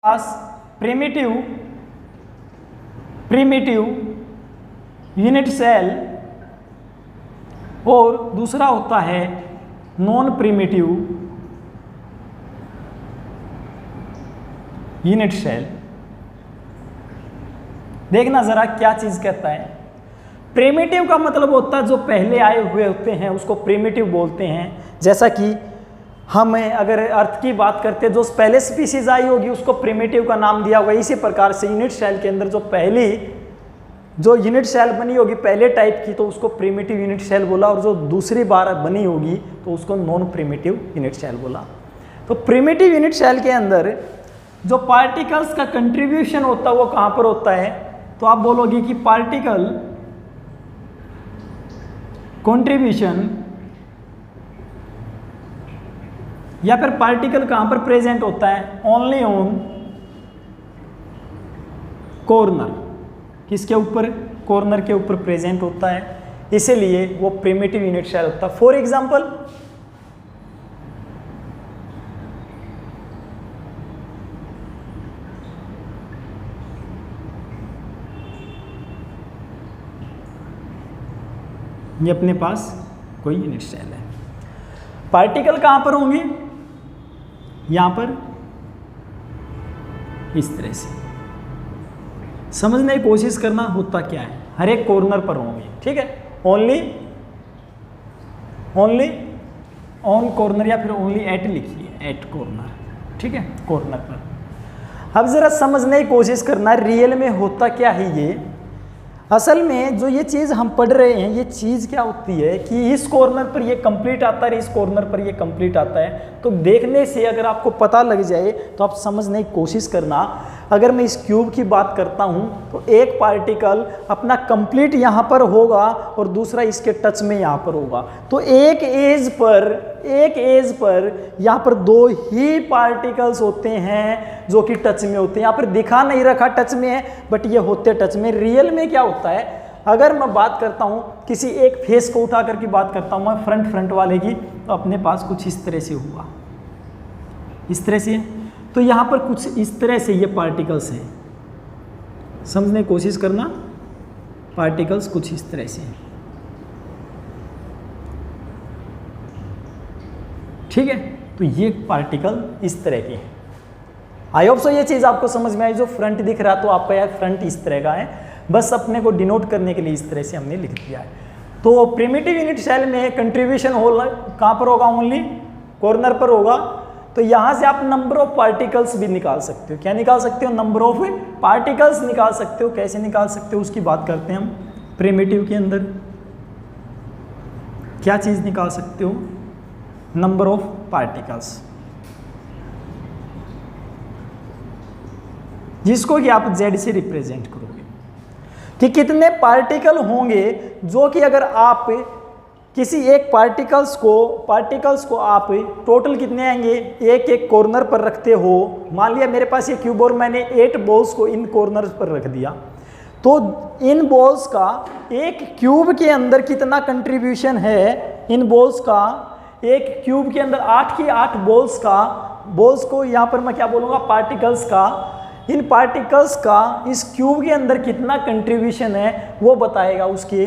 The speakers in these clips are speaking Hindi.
पास प्रिमिटिव यूनिट सेल और दूसरा होता है नॉन प्रिमिटिव यूनिट सेल। देखना जरा क्या चीज कहता है। प्रिमिटिव का मतलब होता है जो पहले आए हुए होते हैं उसको प्रिमिटिव बोलते हैं। जैसा कि हमें अगर अर्थ की बात करते हैं जो पहले स्पीसीज आई होगी उसको प्रिमिटिव का नाम दिया होगा। इसी प्रकार से यूनिट सेल के अंदर जो पहली जो यूनिट सेल बनी होगी पहले टाइप की तो उसको प्रिमिटिव यूनिट सेल बोला, और जो दूसरी बार बनी होगी तो उसको नॉन प्रिमिटिव यूनिट सेल बोला। तो प्रिमिटिव यूनिट सेल के अंदर जो पार्टिकल्स का कंट्रीब्यूशन होता है वो कहाँ पर होता है? तो आप बोलोगे कि पार्टिकल कंट्रीब्यूशन या फिर पार्टिकल कहां पर प्रेजेंट होता है? Only on corner. किसके ऊपर? कॉर्नर के ऊपर प्रेजेंट होता है, इसीलिए वो प्रिमिटिव यूनिट सेल होता है। फॉर एग्जांपल ये अपने पास कोई यूनिट सेल है। पार्टिकल कहां पर होंगे? यहां पर इस तरह से समझने की कोशिश करना होता क्या है। हर एक कॉर्नर पर होंगे, ठीक है। ओनली ऑन कॉर्नर या फिर ओनली एट लिखिए, एट कॉर्नर, ठीक है, कॉर्नर पर। अब जरा समझने की कोशिश करना रियल में होता क्या है। ये असल में जो ये चीज़ हम पढ़ रहे हैं ये चीज़ क्या होती है कि इस कॉर्नर पर ये कंप्लीट आता है, इस कॉर्नर पर ये कंप्लीट आता है। तो देखने से अगर आपको पता लग जाए तो आप समझने की कोशिश करना। अगर मैं इस क्यूब की बात करता हूँ तो एक पार्टिकल अपना कंप्लीट यहाँ पर होगा और दूसरा इसके टच में यहाँ पर होगा। तो एक एज पर यहाँ पर दो ही पार्टिकल्स होते हैं जो कि टच में होते हैं। यहाँ पर दिखा नहीं रखा टच में है, बट ये होते टच में। रियल में क्या होता है? अगर मैं बात करता हूँ किसी एक फेस को उठा करके बात करता हूँ मैं फ्रंट वाले की, तो अपने पास कुछ इस तरह से हुआ, इस तरह से। तो यहाँ पर कुछ इस तरह से ये पार्टिकल्स हैं, समझने की कोशिश करना। पार्टिकल्स कुछ इस तरह से, ठीक है। तो ये पार्टिकल इस तरह के हैं। आई होप सो ये चीज़ आपको समझ में आई। जो फ्रंट दिख रहा तो आपका यार फ्रंट इस तरह का है, बस अपने को डिनोट करने के लिए इस तरह से हमने लिख दिया है। तो प्रिमिटिव यूनिट सेल में कंट्रीब्यूशन होल कहाँ पर होगा? ओनली कॉर्नर पर होगा। तो यहाँ से आप नंबर ऑफ पार्टिकल्स भी निकाल सकते हो। क्या निकाल सकते हो? नंबर ऑफ पार्टिकल्स निकाल सकते हो। कैसे निकाल सकते हो उसकी बात करते हैं हम। प्रिमिटिव के अंदर क्या चीज़ निकाल सकते हो? नंबर ऑफ पार्टिकल्स, जिसको कि आप z से रिप्रेजेंट करोगे कि कितने पार्टिकल होंगे जो कि अगर आप किसी एक पार्टिकल्स को आप टोटल कितने आएंगे एक कॉर्नर पर रखते हो। मान लिया मेरे पास ये क्यूब और मैंने 8 बॉल्स को इन कॉर्नर पर रख दिया, तो इन बॉल्स का एक क्यूब के अंदर कितना कंट्रीब्यूशन है? इन बॉल्स का एक क्यूब के अंदर 8 की 8 बॉल्स को यहाँ पर मैं क्या बोलूँगा? पार्टिकल्स का। इन पार्टिकल्स का इस क्यूब के अंदर कितना कंट्रीब्यूशन है वो बताएगा उसके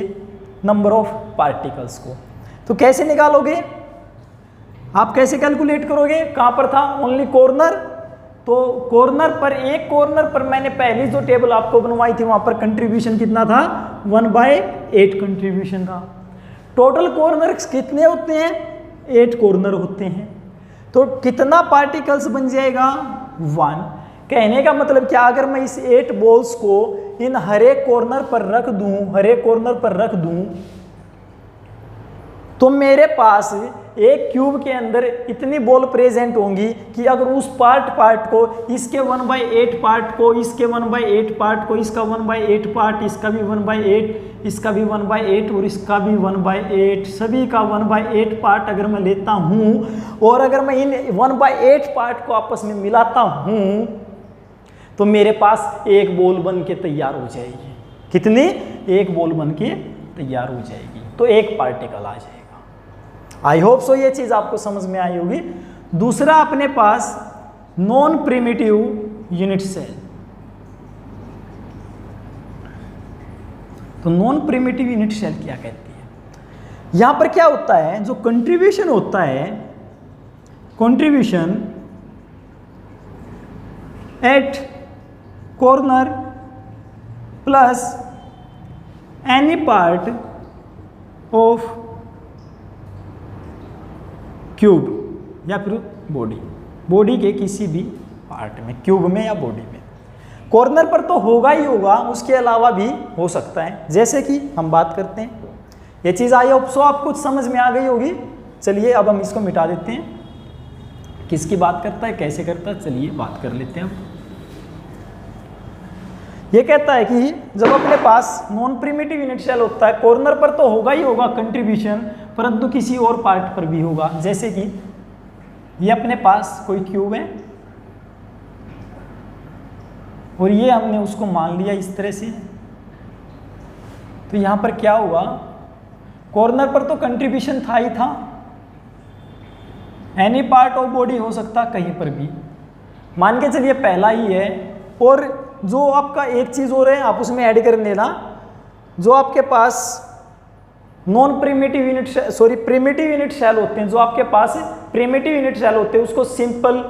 नंबर ऑफ पार्टिकल्स को। तो कैसे निकालोगे आप? कैसे कैलकुलेट करोगे? कहाँ पर था? Only corner. तो कॉर्नर पर, एक कॉर्नर पर मैंने पहली जो टेबल आपको बनवाई थी वहाँ पर कंट्रीब्यूशन कितना था? 1/8 कंट्रीब्यूशन था। टोटल कॉर्नर्स कितने होते हैं? 8 कॉर्नर होते हैं। तो कितना पार्टिकल्स बन जाएगा? 1। कहने का मतलब क्या? अगर मैं इस 8 बॉल्स को इन हर एक कॉर्नर पर रख दूं, तो मेरे पास एक क्यूब के अंदर इतनी बॉल प्रेजेंट होंगी कि अगर उस पार्ट को, इसके 1/8 पार्ट को, इसके 1/8 पार्ट को, इसका 1/8 पार्ट, इसका भी 1/8, इसका भी 1/8 और इसका भी 1/8, सभी का 1/8 पार्ट अगर मैं लेता हूं और अगर मैं इन 1/8 पार्ट को आपस में मिलाता हूं तो मेरे पास एक बॉल बन के तैयार हो जाएगी। कितनी? एक बॉल बन के तैयार हो जाएगी। तो एक पार्टिकल आ जाएगा। आई होप सो ये चीज़ आपको समझ में आई होगी। दूसरा अपने पास नॉन प्रिमिटिव यूनिट सेल। तो नॉन प्रिमिटिव यूनिट सेल क्या कहती है? यहां पर क्या होता है, जो कंट्रीब्यूशन होता है, contribution at corner plus any part of cube या फिर बॉडी के किसी भी पार्ट में, क्यूब में या बॉडी में। कॉर्नर पर तो होगा ही होगा, उसके अलावा भी हो सकता है। जैसे कि हम बात करते हैं, ये चीज़ आई होप सो आप कुछ समझ में आ गई होगी। चलिए अब हम इसको मिटा देते हैं। किसकी बात करता है, कैसे करता है, चलिए बात कर लेते हैं। ये कहता है कि जब अपने पास नॉन प्रिमिटिव यूनिट सेल होता है, कॉर्नर पर तो होगा ही होगा कंट्रीब्यूशन, परंतु किसी और पार्ट पर भी होगा। जैसे कि ये अपने पास कोई क्यूब है और ये हमने उसको मान लिया इस तरह से, तो यहां पर क्या होगा, कॉर्नर पर तो कंट्रीब्यूशन था ही था, एनी पार्ट ऑफ बॉडी हो सकता कहीं पर भी, मान के चलिए पहला ही है। और जो आपका एक चीज और है, आप उसमें ऐड कर लेना, जो आपके पास non primitive unit primitive unit cell होते हैं, जो आपके पास प्रिमिटिव यूनिट सेल होते हैं उसको सिंपल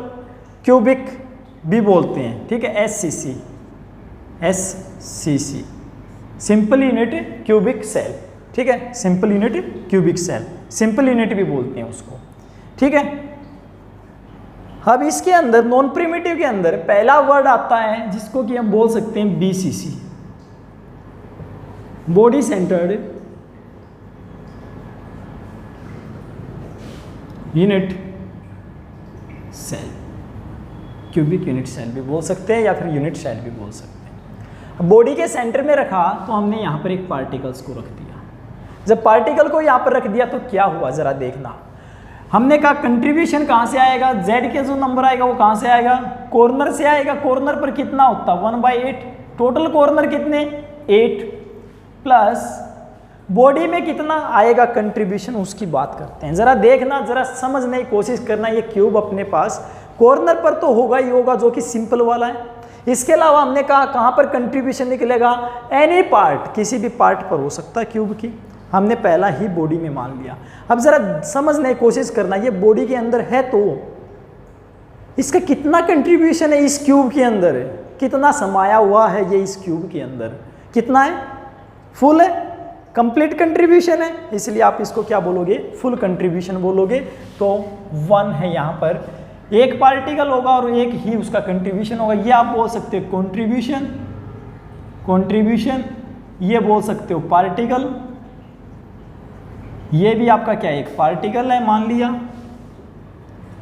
क्यूबिक भी बोलते हैं, ठीक है, SCC simple unit cubic cell, ठीक है, simple unit cubic cell, simple unit भी बोलते हैं उसको, ठीक है। अब इसके अंदर नॉन प्रिमिटिव के अंदर पहला वर्ड आता है जिसको कि हम बोल सकते हैं BCC, body centred unit cell, cubic unit cell भी बोल सकते हैं या फिर यूनिट सेल भी बोल सकते हैं। अब बॉडी के सेंटर में रखा तो हमने यहाँ पर एक पार्टिकल्स को रख दिया। जब पार्टिकल को यहाँ पर रख दिया तो क्या हुआ जरा देखना। हमने कहा कंट्रीब्यूशन कहाँ से आएगा, जेड के जो नंबर आएगा वो कहाँ से आएगा, कॉर्नर से आएगा। कॉर्नर पर कितना होता है 1/8, टोटल कॉर्नर कितने 8, प्लस बॉडी में कितना आएगा कंट्रीब्यूशन, उसकी बात करते हैं। जरा देखना, जरा समझने की कोशिश करना। ये क्यूब अपने पास कॉर्नर पर तो होगा ही होगा जो कि सिंपल वाला है। इसके अलावा हमने कहा कहाँ पर कंट्रीब्यूशन निकलेगा, एनी पार्ट, किसी भी पार्ट पर हो सकता है क्यूब की, हमने पहला ही बॉडी में मान लिया। अब जरा समझने की कोशिश करना, ये बॉडी के अंदर है तो इसका कितना कंट्रीब्यूशन है इस क्यूब के अंदर, कितना समाया हुआ है ये इस क्यूब के अंदर, कितना है, फुल है, कंप्लीट कंट्रीब्यूशन है, इसलिए आप इसको क्या बोलोगे, फुल कंट्रीब्यूशन बोलोगे। तो 1 है, यहाँ पर एक पार्टिकल होगा और एक ही उसका कंट्रीब्यूशन होगा। ये आप बोल सकते हो कंट्रीब्यूशन, कंट्रीब्यूशन, ये बोल सकते हो पार्टिकल, ये भी आपका क्या है, एक पार्टिकल है मान लिया,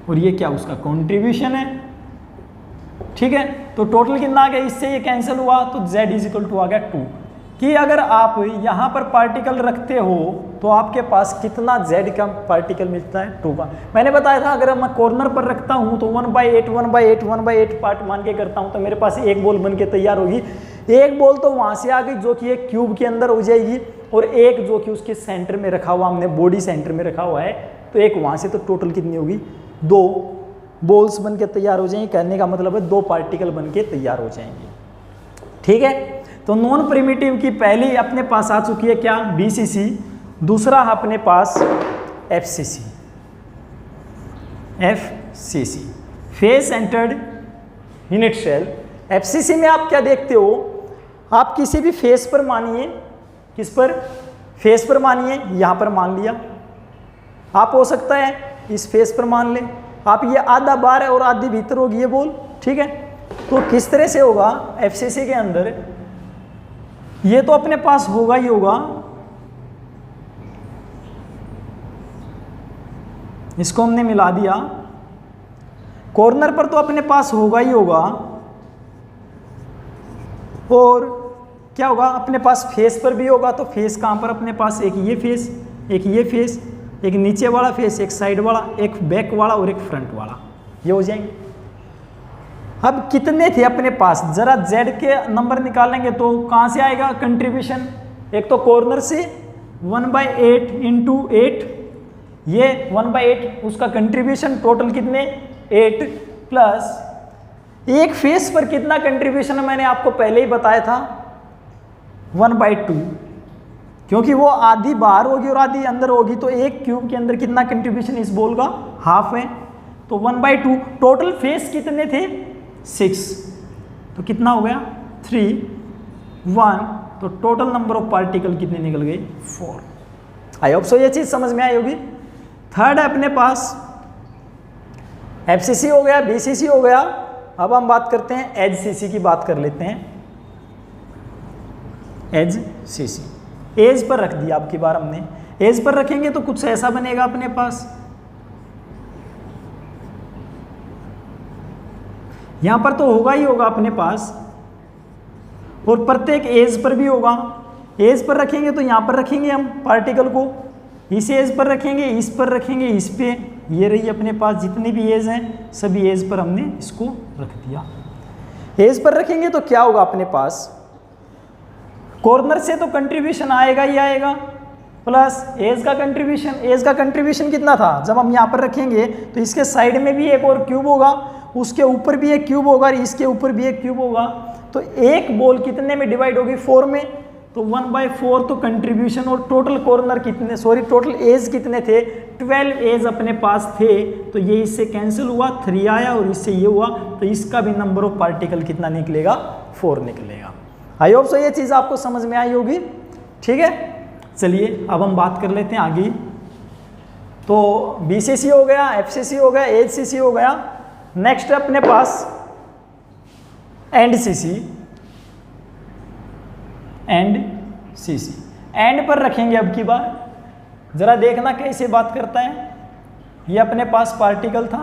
और ये क्या उसका कंट्रीब्यूशन है, ठीक है। तो टोटल कितना आ गया, इससे ये कैंसिल हुआ तो z = आ गया 2। कि अगर आप यहाँ पर पार्टिकल रखते हो तो आपके पास कितना z का पार्टिकल मिलता है, 2 का। मैंने बताया था अगर मैं कॉर्नर पर रखता हूँ तो 1/8 पार्ट मान के करता हूँ तो मेरे पास एक बॉल बन के तैयार होगी। एक बॉल तो वहाँ से आ गई जो कि एक क्यूब के अंदर हो जाएगी, और एक जो कि उसके सेंटर में रखा हुआ, हमने बॉडी सेंटर में रखा हुआ है, तो एक वहाँ से, तो टोटल कितनी होगी, 2 बॉल्स बन के तैयार हो जाएंगी। कहने का मतलब है 2 पार्टिकल बन के तैयार हो जाएंगे, ठीक है। तो नॉन प्रिमिटिव की पहली अपने पास आ चुकी है क्या, BCC, दूसरा अपने पास FCC, face centred unit cell. FCC में आप क्या देखते हो, आप किसी भी फेस पर मानिए, किस पर, फेस पर मानिए, यहाँ पर मान लिया, आप हो सकता है इस फेस पर मान लें आप, ये आधा बाहर है और आधी भीतर होगी ये बॉल, ठीक है। तो किस तरह से होगा FCC के अंदर, ये तो अपने पास होगा ही होगा, इसको हमने मिला दिया, कॉर्नर पर तो अपने पास होगा ही होगा, और क्या होगा अपने पास फेस पर भी होगा। तो फेस कहाँ पर अपने पास, एक ये फेस, एक ये फेस, एक नीचे वाला फेस, एक साइड वाला, एक बैक वाला और एक फ्रंट वाला, ये हो जाएंगे। अब कितने थे अपने पास, जरा z के नंबर निकालेंगे तो कहाँ से आएगा कंट्रीब्यूशन, एक तो कॉर्नर से 1/8 × 8, ये 1/8 उसका कंट्रीब्यूशन, टोटल कितने 8, प्लस एक फेस पर कितना कंट्रीब्यूशन है मैंने आपको पहले ही बताया था 1/2, क्योंकि वो आधी बाहर होगी और आधी अंदर होगी, तो एक क्यूब के अंदर कितना कंट्रीब्यूशन इस बॉल का हाफ है, तो 1/2। टोटल फेस कितने थे 6, तो कितना हो गया 3 1, तो टोटल नंबर ऑफ पार्टिकल कितने निकल गए 4। आई होप सो ये चीज समझ में आई होगी। थर्ड है अपने पास FCC हो गया, BCC हो गया। अब हम बात करते हैं HCC की बात कर लेते हैं। HCC एज पर रख दिया, अब की बार हमने एज पर रखेंगे तो कुछ ऐसा बनेगा अपने पास। यहां पर तो होगा ही होगा अपने पास, और प्रत्येक एज पर भी होगा। एज पर रखेंगे तो यहां पर रखेंगे हम पार्टिकल को, इस एज पर रखेंगे, इस पर रखेंगे, इस पे, ये रही अपने पास जितनी भी एज हैं सभी एज पर हमने इसको रख दिया। एज पर रखेंगे तो क्या होगा अपने पास, कॉर्नर से तो कंट्रीब्यूशन आएगा ही आएगा, प्लस एज का कंट्रीब्यूशन। एज का कंट्रीब्यूशन कितना था, जब हम यहाँ पर रखेंगे तो इसके साइड में भी एक और क्यूब होगा, उसके ऊपर भी एक क्यूब होगा, इसके ऊपर भी एक क्यूब होगा, तो एक बॉल कितने में डिवाइड होगी 4 में, तो 1/4 तो कंट्रीब्यूशन। और टोटल कॉर्नर कितने, सॉरी टोटल एज कितने थे 12 एज अपने पास थे, तो ये इससे कैंसिल हुआ, 3 आया और इससे ये हुआ, तो इसका भी नंबर ऑफ पार्टिकल कितना निकलेगा 4 निकलेगा। आई होप सो ये चीज़ आपको समझ में आई होगी। ठीक है, चलिए अब हम बात कर लेते हैं आगे। तो BCC हो गया, FCC हो गया, HCC हो गया। नेक्स्ट है अपने पास NDCC। एंड पर रखेंगे अब की बार, जरा देखना कैसे बात करता है। ये अपने पास पार्टिकल था,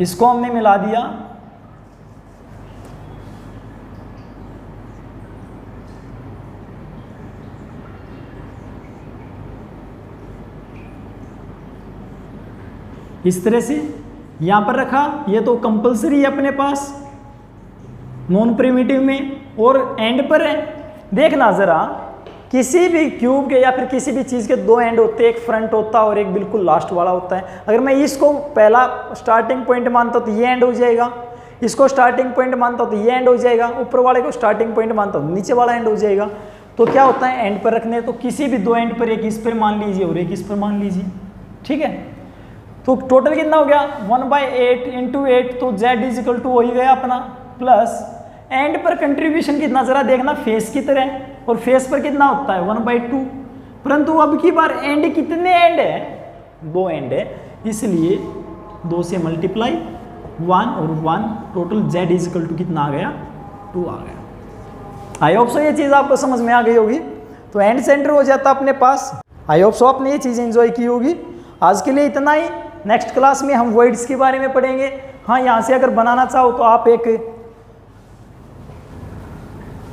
इसको हमने मिला दिया, इस तरह से यहां पर रखा। ये तो कंपलसरी है अपने पास नॉन प्रिमिटिव में, और एंड पर है। देखना जरा, किसी भी क्यूब के या फिर किसी भी चीज़ के 2 एंड होते हैं, एक फ्रंट होता है और एक बिल्कुल लास्ट वाला होता है। अगर मैं इसको पहला स्टार्टिंग पॉइंट मानता हूँ तो ये एंड हो जाएगा, इसको स्टार्टिंग पॉइंट मानता हूँ तो ये एंड हो जाएगा, ऊपर वाले को स्टार्टिंग पॉइंट मानता हूँ नीचे वाला एंड हो जाएगा। तो क्या होता है, एंड पर रखने, तो किसी भी 2 एंड पर, एक इस पर मान लीजिए और एक इस पर मान लीजिए। ठीक है, तो टोटल कितना हो गया 1/8 × 8, तो Z हो ही गया अपना, प्लस एंड पर कंट्रीब्यूशन कितना, जरा देखना फेस की तरह, और फेस पर कितना होता है 1/2, परंतु अब की बार एंड कितने एंड है 2 एंड है, इसलिए 2 से मल्टीप्लाई 1 और 1, टोटल Z कितना आ गया 2 आ गया। आई होप सो ये चीज़ आपको समझ में आ गई होगी। तो एंड सेंटर हो जाता अपने पास। आई होप सो आपने ये चीज़ एंजॉय की होगी। आज के लिए इतना ही। नेक्स्ट क्लास में हम वर्ड्स के बारे में पढ़ेंगे। हाँ, यहाँ से अगर बनाना चाहो तो आप एक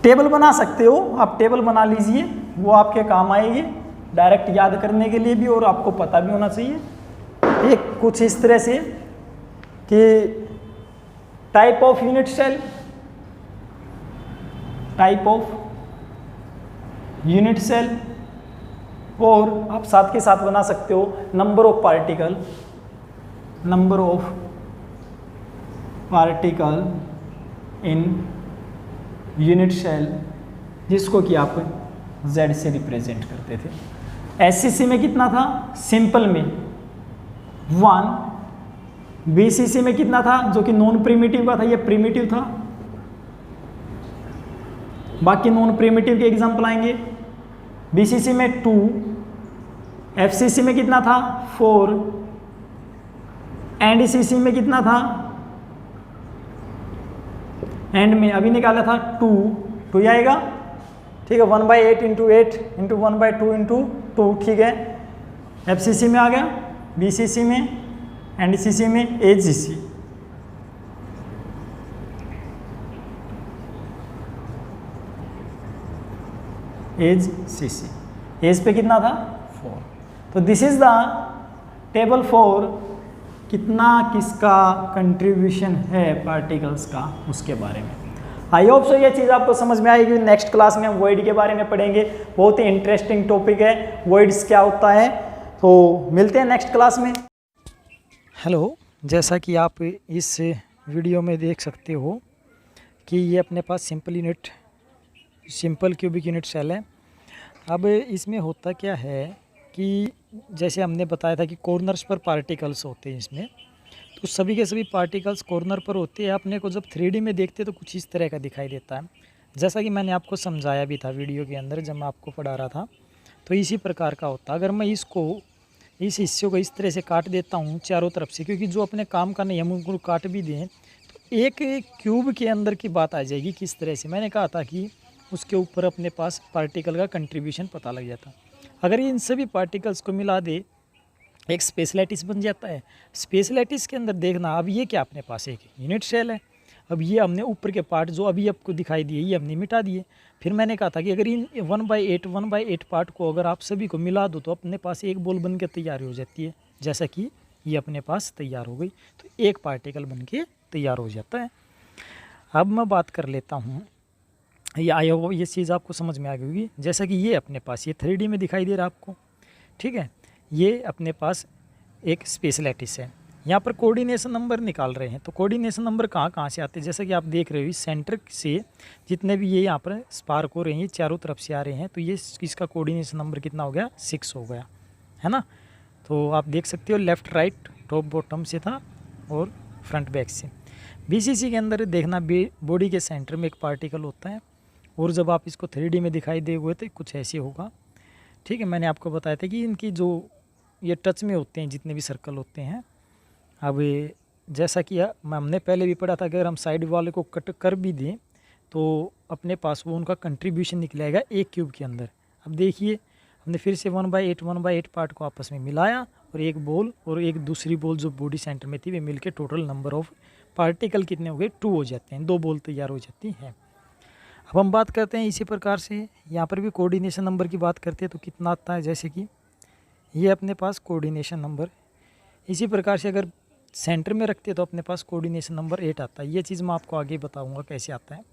टेबल बना सकते हो, आप टेबल बना लीजिए, वो आपके काम आएगी डायरेक्ट याद करने के लिए भी, और आपको पता भी होना चाहिए। एक कुछ इस तरह से कि type of unit cell, type of unit cell, और आप साथ के साथ बना सकते हो number of particle, number of particle in unit cell, जिसको कि आप Z से रिप्रेजेंट करते थे। SCC में कितना था, सिंपल में 1, BCC में कितना था, जो कि नॉन प्रिमिटिव का था, ये प्रिमिटिव था, बाकी नॉन प्रिमिटिव के एग्जाम्पल आएंगे। BCC में 2, FCC में कितना था 4, NDCC में कितना था, एंड में अभी निकाला था 2 आएगा। ठीक है, 1/8 × 8 × 1/2 × 2, ठीक है। FCC में आ गया, BCC में, NDCC में, HCC। HCC, एज पे कितना था 4। तो this is the table for कितना किसका कंट्रीब्यूशन है पार्टिकल्स का, उसके बारे में। आई होप सो ये चीज़ आपको समझ में आएगी। नेक्स्ट क्लास में हम वॉइड के बारे में पढ़ेंगे, बहुत ही इंटरेस्टिंग टॉपिक है, वॉइड्स क्या होता है। तो मिलते हैं नेक्स्ट क्लास में। हेलो, जैसा कि आप इस वीडियो में देख सकते हो कि ये अपने पास सिंपल क्यूबिक यूनिट सेल है। अब इसमें होता क्या है कि जैसे हमने बताया था कि कॉर्नर्स पर पार्टिकल्स होते हैं इसमें, तो सभी के सभी पार्टिकल्स कॉर्नर पर होते हैं। अपने को जब 3D में देखते तो कुछ इस तरह का दिखाई देता है, जैसा कि मैंने आपको समझाया भी था वीडियो के अंदर जब मैं आपको पढ़ा रहा था। तो इसी प्रकार का होता है। अगर मैं इस हिस्से को इस तरह से काट देता हूँ चारों तरफ से, क्योंकि जो अपने काम का नहीं हम उनको काट भी दें तो एक क्यूब के अंदर की बात आ जाएगी। किस तरह से, मैंने कहा था कि उसके ऊपर अपने पास पार्टिकल का कंट्रीब्यूशन पता लग जाता। अगर इन सभी पार्टिकल्स को मिला दे एक स्पेस लैटिस बन जाता है। स्पेस लैटिस के अंदर देखना, अब ये क्या अपने पास एक यूनिट सेल है। अब ये हमने ऊपर के पार्ट जो अभी आपको दिखाई दिए ये हमने मिटा दिए। फिर मैंने कहा था कि अगर इन 1/8 पार्ट को अगर आप सभी को मिला दो तो अपने पास एक बॉल बन के तैयार हो जाती है, जैसा कि ये अपने पास तैयार हो गई। तो एक पार्टिकल बन के तैयार हो जाता है। अब मैं बात कर लेता हूँ, ये आई होगा ये चीज़ आपको समझ में आ गई होगी। जैसा कि ये अपने पास ये 3D में दिखाई दे रहा है आपको, ठीक है। ये अपने पास एक स्पेस लैटिस है। यहाँ पर कोऑर्डिनेशन नंबर निकाल रहे हैं, तो कोऑर्डिनेशन नंबर कहाँ से आते हैं, जैसा कि आप देख रहे हो इस सेंटर से जितने भी ये यहाँ पर स्पार्क हो रहे हैं ये चारों तरफ से आ रहे हैं, तो ये इसका कोऑर्डिनेशन नंबर कितना हो गया, 6 हो गया, है ना। तो आप देख सकते हो लेफ़्ट राइट टॉप बॉटम से था और फ्रंट बैक से। BCC के अंदर देखना बॉडी के सेंटर में एक पार्टिकल होता है, और जब आप इसको 3D में दिखाई दे हुए तो कुछ ऐसे होगा, ठीक है। मैंने आपको बताया था कि इनकी जो ये टच में होते हैं जितने भी सर्कल होते हैं। अब जैसा कि हमने पहले भी पढ़ा था, अगर हम साइड वाले को कट कर भी दें तो अपने पास वो उनका कंट्रीब्यूशन निकलेगा एक क्यूब के अंदर। अब देखिए हमने फिर से 1/8 पार्ट को आपस में मिलाया और एक बॉल और एक दूसरी बॉल जो बॉडी सेंटर में थी वे मिलके टोटल नंबर ऑफ पार्टिकल कितने हो गए, 2 हो जाते हैं, 2 बॉल तैयार हो जाती हैं। अब हम बात करते हैं इसी प्रकार से यहाँ पर भी कोऑर्डिनेशन नंबर की बात करते हैं तो कितना आता है, जैसे कि ये अपने पास कोऑर्डिनेशन नंबर, इसी प्रकार से अगर सेंटर में रखते हैं तो अपने पास कोऑर्डिनेशन नंबर 8 आता है। ये चीज़ मैं आपको आगे बताऊंगा कैसे आता है।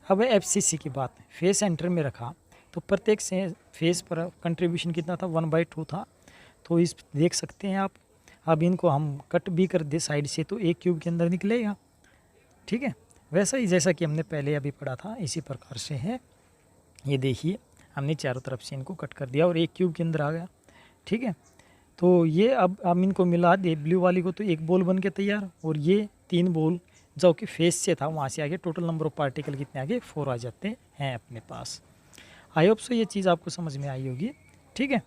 अब FCC की बात, फेस सेंटर में रखा तो प्रत्येक से फेस पर कंट्रीब्यूशन कितना था, 1/2 था। तो इस देख सकते हैं आप। अब इनको हम कट भी कर दे साइड से तो एक क्यूब के अंदर निकलेगा, ठीक है। वैसा ही जैसा कि हमने पहले अभी पढ़ा था इसी प्रकार से है। ये देखिए हमने चारों तरफ से इनको कट कर दिया और एक क्यूब के अंदर आ गया, ठीक है। तो ये अब हम इनको मिला दे ब्लू वाली को तो एक बॉल बन के तैयार, और ये 3 बॉल जो कि फेस से था वहाँ से आगे टोटल नंबर ऑफ पार्टिकल कितने आगे 4 आ जाते हैं अपने पास। आई होप सो ये चीज़ आपको समझ में आई होगी, ठीक है।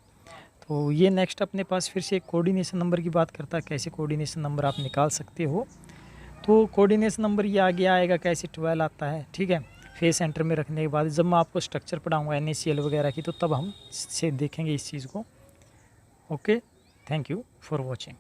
तो ये नेक्स्ट अपने पास फिर से कोऑर्डिनेशन नंबर की बात करता है, कैसे कोऑर्डिनेशन नंबर आप निकाल सकते हो। तो कोऑर्डिनेशन नंबर ये आगे आएगा कैसे, 12 आता है, ठीक है। फेस सेंटर में रखने के बाद जब मैं आपको स्ट्रक्चर पढ़ाऊँगा NaCl वगैरह की तो तब हम से देखेंगे इस चीज़ को। Okay, thank you for watching.